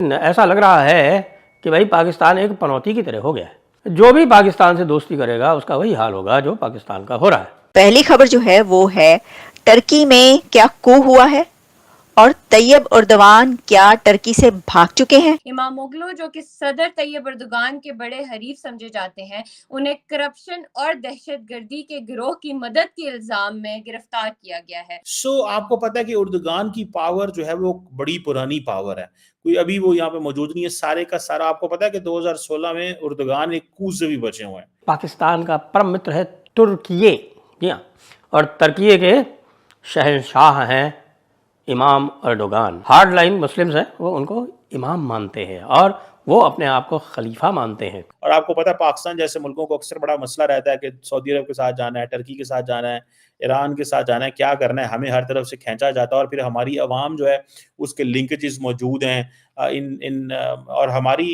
ऐसा लग रहा है कि भाई पाकिस्तान एक पनौती की तरह हो गया है। जो भी पाकिस्तान से दोस्ती करेगा उसका वही हाल होगा जो पाकिस्तान का हो रहा है। पहली खबर जो है वो है टर्की में क्या कू हुआ है और तैयब उर्दवान क्या टर्की से भाग चुके हैं। इमामोग्लू जो कि सदर तैयब उर्दुगान के बड़े हरीफ समझे जाते हैं, उन्हें करप्शन और दहशतगर्दी के गिरोह की मदद के इल्जाम में गिरफ्तार किया गया है। आपको पता है कि उर्दुगान की पावर जो है वो बड़ी पुरानी पावर है, कोई अभी वो यहाँ पे मौजूद नहीं है। सारे का सारा आपको पता है कि 2016 में उर्दुगान एक कू से भी बचे हुए हैं। पाकिस्तान का परम मित्र है तुर्किये, जी हाँ, और तुर्किये के शहंशाह हैं इमाम अर्दोगान। हार्ड लाइन मुस्लिम्स हैं, वो उनको इमाम मानते हैं और वो अपने आप को खलीफा मानते हैं। और आपको पता है पाकिस्तान जैसे मुल्कों को अक्सर बड़ा मसला रहता है कि सऊदी अरब के साथ जाना है, टर्की के साथ जाना है, ईरान के साथ जाना है, क्या करना है, हमें हर तरफ से खींचा जाता है और फिर हमारी अवाम जो है उसके लिंकेजेस मौजूद हैं और हमारी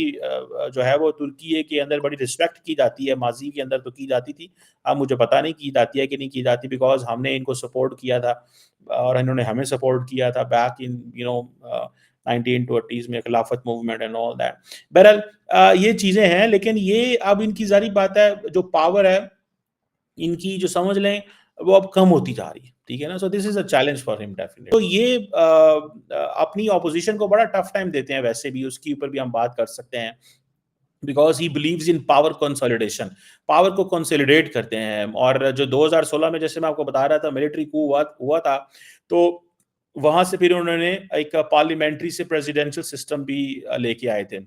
जो है वो तुर्की के अंदर बड़ी रिस्पेक्ट की जाती है, माजी के अंदर तो की जाती थी, अब मुझे पता नहीं की जाती है कि नहीं की जाती, बिकॉज हमने इनको सपोर्ट किया था और इन्होंने हमें सपोर्ट किया था बैक इन 1920s में खिलाफत मूवमेंट एंड ऑल दैट। बहरहाल ये चीजें हैं, लेकिन ये अब इनकी जारी बात है, जो पावर है इनकी जो समझ लें वो अब कम होती जा रही है, ठीक है ना। So this is a challenge for him definitely. तो ये अपनी ऑपोजिशन को बड़ा टफ टाइम देते हैं, वैसे भी उसके ऊपर भी हम बात कर सकते हैं, because he believes in power consolidation, power को कंसोलिडेट करते हैं। और जो 2016 में जैसे मैं आपको बता रहा था मिलिट्री कू हुआ था, तो वहां से फिर उन्होंने एक पार्लियामेंट्री से प्रेसिडेंशियल सिस्टम भी लेके आए थे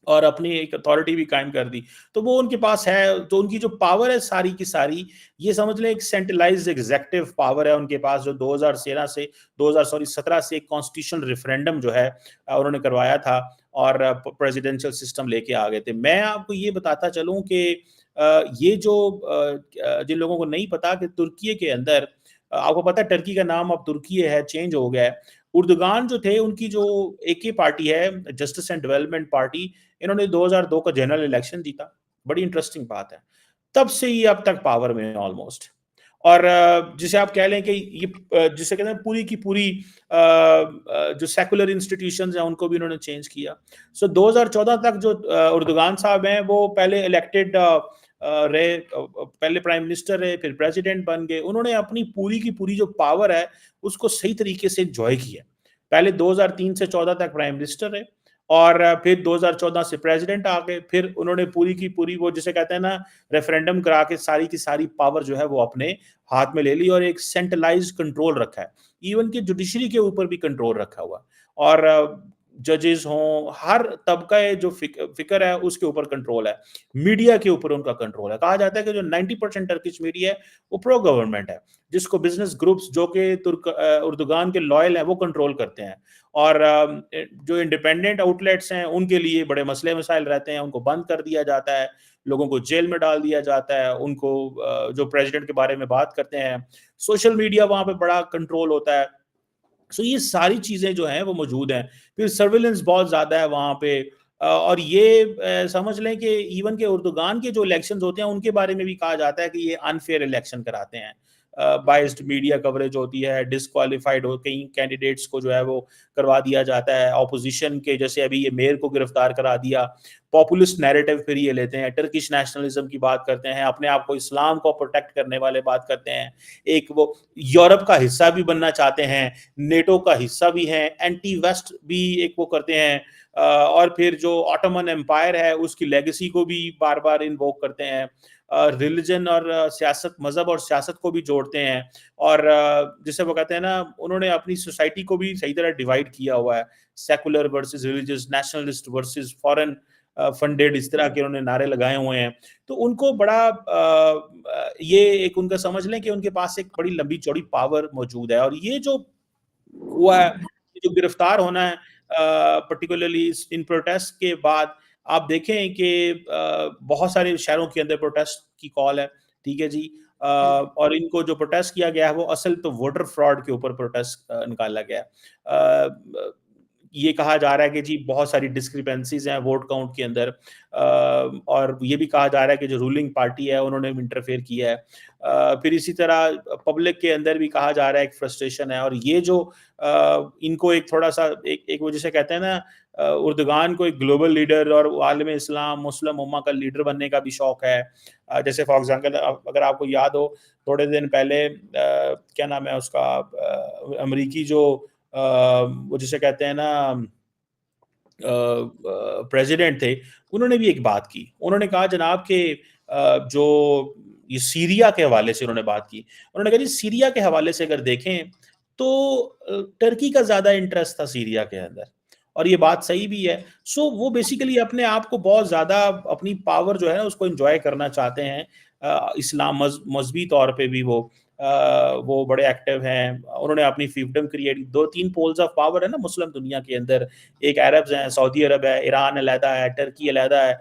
और अपनी एक अथॉरिटी भी कायम कर दी। तो वो उनके पास है, तो उनकी जो पावर है सारी की सारी, ये समझ लें एक सेंट्रलाइज्ड एग्जीक्यूटिव पावर है उनके पास, जो 2017 से एक कॉन्स्टिट्यूशनल रेफरेंडम जो है उन्होंने करवाया था और प्रेसिडेंशियल सिस्टम लेके आ गए थे। मैं आपको ये बताता चलूं कि ये जो जिन लोगों को नहीं पता कि तुर्की के अंदर आपको पता है टर्की का नाम अब तुर्की है, चेंज हो गया है। उर्दुगान जो थे उनकी जो एक ही पार्टी है, जस्टिस एंड डेवलपमेंट पार्टी, इन्होंने 2002 का जनरल इलेक्शन जीता। बड़ी इंटरेस्टिंग बात है, तब से ही अब तक पावर में ऑलमोस्ट। और जिसे आप कह लें कि ये जिसे कहते हैं पूरी की पूरी जो सेकुलर इंस्टीट्यूशंस हैं उनको भी इन्होंने चेंज किया। 2014 तक जो उर्दुगान साहब हैं वो पहले इलेक्टेड रहे, पहले प्राइम मिनिस्टर रहे, फिर प्रेसिडेंट बन गए। उन्होंने अपनी पूरी की पूरी जो पावर है उसको सही तरीके से एंजॉय किया। पहले 2003 से 14 तक प्राइम मिनिस्टर रहे और फिर 2014 से प्रेसिडेंट आ गए। फिर उन्होंने पूरी की पूरी वो जिसे कहते हैं ना रेफरेंडम करा के सारी की सारी पावर जो है वो अपने हाथ में ले ली और एक सेंट्रलाइज्ड कंट्रोल रखा है। इवन कि जुडिशरी के ऊपर भी कंट्रोल रखा हुआ और जजेस हों, हर तबका जो फिक्र है उसके ऊपर कंट्रोल है। मीडिया के ऊपर उनका कंट्रोल है। कहा जाता है कि जो 90% टर्किश मीडिया है वो प्रो गवर्नमेंट है, जिसको बिजनेस ग्रुप्स जो कि उर्दुगान के लॉयल हैं वो कंट्रोल करते हैं और जो इंडिपेंडेंट आउटलेट्स हैं उनके लिए बड़े मसले मसाइल रहते हैं, उनको बंद कर दिया जाता है, लोगों को जेल में डाल दिया जाता है, उनको जो प्रेसिडेंट के बारे में बात करते हैं, सोशल मीडिया वहां पे बड़ा कंट्रोल होता है। ये सारी चीजें जो हैं वो मौजूद हैं। फिर सर्विलेंस बहुत ज्यादा है वहां पे और ये समझ लें कि इवन के उर्दुगान के जो इलेक्शंस होते हैं उनके बारे में भी कहा जाता है कि ये अनफेयर इलेक्शन कराते हैं। बाइस्ड मीडिया कवरेज होती है, डिस्क्वालीफाइड हो कई कैंडिडेट्स को जो है वो करवा दिया जाता है। ऑपोजिशन के जैसे अभी ये मेयर को गिरफ्तार करा दिया, पॉपुलिस्ट नैरेटिव फिर ये लेते हैं, टर्किश नेशनलिज्म की बात करते हैं, अपने आप को इस्लाम को प्रोटेक्ट करने वाले बात करते हैं, एक वो यूरोप का हिस्सा भी बनना चाहते हैं, नेटो का हिस्सा भी हैं, एंटी वेस्ट भी एक वो करते हैं और फिर जो ऑटोमन एम्पायर है उसकी लेगेसी को भी बार बार इन्वोक करते हैं, रिलीजन और सियासत, मजहब और सियासत को भी जोड़ते हैं और जिसे वो कहते हैं ना उन्होंने अपनी सोसाइटी को भी सही तरह डिवाइड किया हुआ है, secular versus religious, nationalist versus foreign funded, इस तरह के उन्होंने नारे लगाए हुए हैं। तो उनको बड़ा ये एक उनका समझ लें कि उनके पास एक बड़ी लंबी चौड़ी पावर मौजूद है और ये जो हुआ है, जो गिरफ्तार होना है पर्टिकुलरली इन प्रोटेस्ट के बाद, आप देखें कि बहुत सारे शहरों के अंदर प्रोटेस्ट की कॉल है, ठीक है जी। और इनको जो प्रोटेस्ट किया गया है वो असल तो वोटर फ्रॉड के ऊपर प्रोटेस्ट निकाला गया है। ये कहा जा रहा है कि जी बहुत सारी डिस्क्रिपेंसीज हैं वोट काउंट के अंदर और ये भी कहा जा रहा है कि जो रूलिंग पार्टी है उन्होंने इंटरफेयर किया है। फिर इसी तरह पब्लिक के अंदर भी कहा जा रहा है एक फ्रस्ट्रेशन है और ये जो इनको एक थोड़ा सा एक वो जिसे कहते हैं ना उर्दुगान को एक ग्लोबल लीडर और आलम इस्लाम मुस्लिम उम्मा का लीडर बनने का भी शौक है। जैसे फॉर एग्जांपल अगर आपको याद हो, थोड़े दिन पहले क्या नाम है उसका, अमरीकी जो वो जिसे कहते हैं ना प्रेसिडेंट थे, उन्होंने भी एक बात की। उन्होंने कहा जनाब कि जो ये सीरिया के हवाले से उन्होंने बात की। उन्होंने कहा जी सीरिया के हवाले से अगर देखें तो टर्की का ज़्यादा इंटरेस्ट था सीरिया के अंदर, और ये बात सही भी है। सो वो बेसिकली अपने आप को बहुत ज़्यादा अपनी पावर जो है ना उसको एन्जॉय करना चाहते हैं। इस्लाम मज़हबी तौर पे भी वो बड़े एक्टिव हैं। उन्होंने अपनी फिefdom क्रिएट, 2-3 पोल्स ऑफ पावर है ना मुस्लिम दुनिया के अंदर। एक अरब्स हैं, सऊदी अरब है, ईरान अलहदा है, टर्की अलहदा है।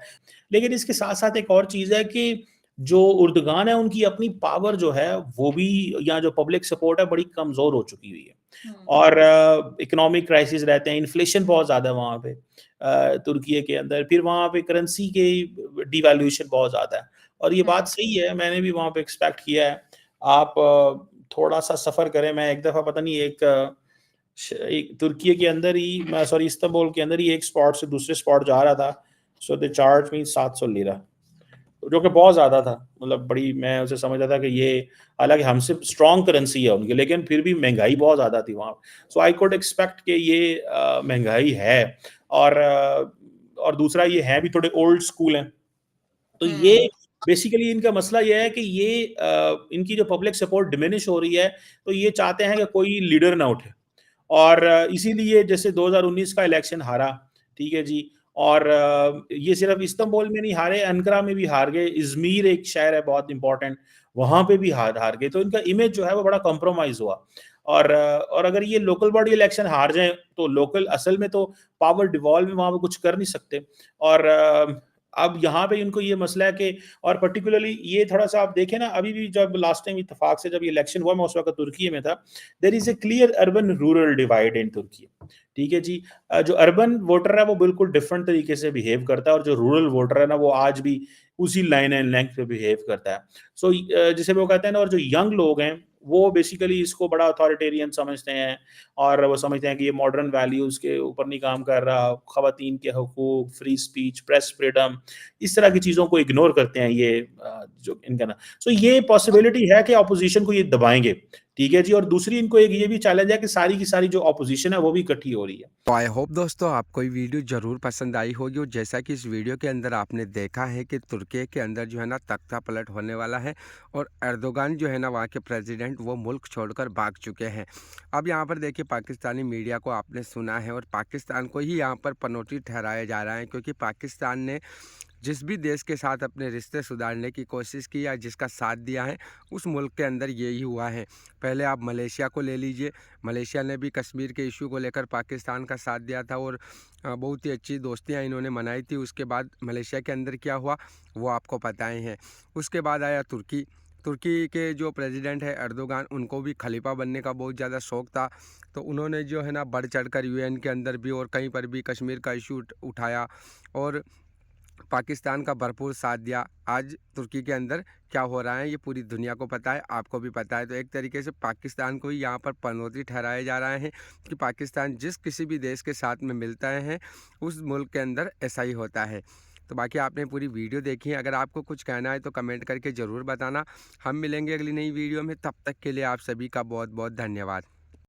लेकिन इसके साथ-साथ एक और चीज़ है कि जो उर्दुगान है उनकी अपनी पावर जो है वो भी, या जो पब्लिक सपोर्ट है बड़ी कमज़ोर हो चुकी हुई है। और इकोनॉमिक क्राइसिस रहते हैं, इन्फ्लेशन बहुत ज़्यादा है वहाँ पे तुर्की के अंदर। फिर वहाँ पे करेंसी के डिवैल्यूएशन बहुत ज़्यादा है, और ये बात सही है, मैंने भी वहाँ पे एक्सपेक्ट किया है। आप थोड़ा-सा सफ़र करें, मैं एक दफ़ा पता नहीं एक तुर्की के अंदर ही, मैं सॉरी इस्तांबुल के अंदर ही एक स्पॉट से दूसरे स्पॉट जा रहा था, सो दे चार्ज मी 700 लिरा, जो कि बहुत ज़्यादा था। मतलब बड़ी, मैं उसे समझ रहा था कि ये, हालाँकि हमसे स्ट्रॉन्ग करेंसी है उनकी, लेकिन फिर भी महँगाई बहुत ज़्यादा थी वहाँ। सो आई कुड एक्सपेक्ट कि ये महँगाई है, और दूसरा ये हैं भी थोड़े ओल्ड स्कूल हैं। तो ये बेसिकली इनका मसला ये है कि ये इनकी जो पब्लिक सपोर्ट डिमिनिश हो रही है, तो ये चाहते हैं कि कोई लीडर ना उठे, और इसीलिए जैसे 2019 का इलेक्शन हारा, ठीक है जी, और ये सिर्फ इस्तांबुल में नहीं हारे, अनकरा में भी हार गए, इज़मीर एक शहर है बहुत इंपॉर्टेंट, वहाँ पे भी हार हार गए। तो इनका इमेज जो है वो बड़ा कॉम्प्रोमाइज़ हुआ, और अगर ये लोकल बॉडी इलेक्शन हार जाएँ, तो लोकल असल में तो पावर डिवॉल्व में, वहाँ पे कुछ कर नहीं सकते। और अब यहाँ पे इनको ये मसला है कि, और पर्टिकुलरली ये थोड़ा-सा आप देखें ना, अभी भी जब लास्ट टाइम इत्तेफाक से जब ये इलेक्शन हुआ, मैं उस वक़्त तुर्की में था, there is a clear urban rural divide in तुर्की। ठीक है जी। जो अर्बन वोटर है वो बिल्कुल डिफरेंट तरीके से बिहेव करता है, और जो रूरल वोटर है ना वो आज भी उसी लाइन एंड लेंथ पे बिहेव करता है। सो जिसे वो कहते हैं ना, और जो यंग लोग हैं वो बेसिकली इसको बड़ा अथॉरिटेरियन समझते हैं, और वो समझते हैं कि ये मॉडर्न वैल्यूज़ के ऊपर नहीं काम कर रहा, ख़वातीन के हकूक़, फ्री स्पीच, प्रेस फ्रीडम, इस तरह की चीज़ों को इग्नोर करते हैं ये जो इनका ना। सो ये पॉसिबिलिटी है कि अपोज़िशन को ये दबाएँगे, ठीक है जी। और दूसरी इनको एक ये भी चैलेंज है कि सारी की सारी जो अपोज़िशन है वो भी इकट्ठी हो रही है। तो आई होप दोस्तों आपको ये वीडियो ज़रूर पसंद आई होगी, और जैसा कि इस वीडियो के अंदर आपने देखा है कि तुर्की के अंदर जो है ना तख्ता पलट होने वाला है, और एर्दोगान जो है ना वहाँ के प्रेसिडेंट वो मुल्क छोड़कर भाग चुके हैं। अब यहाँ पर देखिए पाकिस्तानी मीडिया को आपने सुना है, और पाकिस्तान को ही यहाँ पर पनौती ठहराया जा रहा है, क्योंकि पाकिस्तान ने जिस भी देश के साथ अपने रिश्ते सुधारने की कोशिश की या जिसका साथ दिया है, उस मुल्क के अंदर यही हुआ है। पहले आप मलेशिया को ले लीजिए, मलेशिया ने भी कश्मीर के इशू को लेकर पाकिस्तान का साथ दिया था, और बहुत ही अच्छी दोस्तियां इन्होंने मनाई थी। उसके बाद मलेशिया के अंदर क्या हुआ वो आपको पता ही है। उसके बाद आया तुर्की। तुर्की के जो प्रेसिडेंट है एर्दोगान, उनको भी खलीफा बनने का बहुत ज़्यादा शौक़ था, तो उन्होंने जो है ना बढ़ चढ़कर यूएन के अंदर भी और कहीं पर भी कश्मीर का इशू उठाया, और पाकिस्तान का भरपूर साथ दिया। आज तुर्की के अंदर क्या हो रहा है ये पूरी दुनिया को पता है, आपको भी पता है। तो एक तरीके से पाकिस्तान को ही यहाँ पर पनौती ठहराया जा रहा है कि पाकिस्तान जिस किसी भी देश के साथ में मिलता है उस मुल्क के अंदर ऐसा ही होता है। तो बाकी आपने पूरी वीडियो देखी है, अगर आपको कुछ कहना है तो कमेंट करके ज़रूर बताना। हम मिलेंगे अगली नई वीडियो में, तब तक के लिए आप सभी का बहुत बहुत धन्यवाद।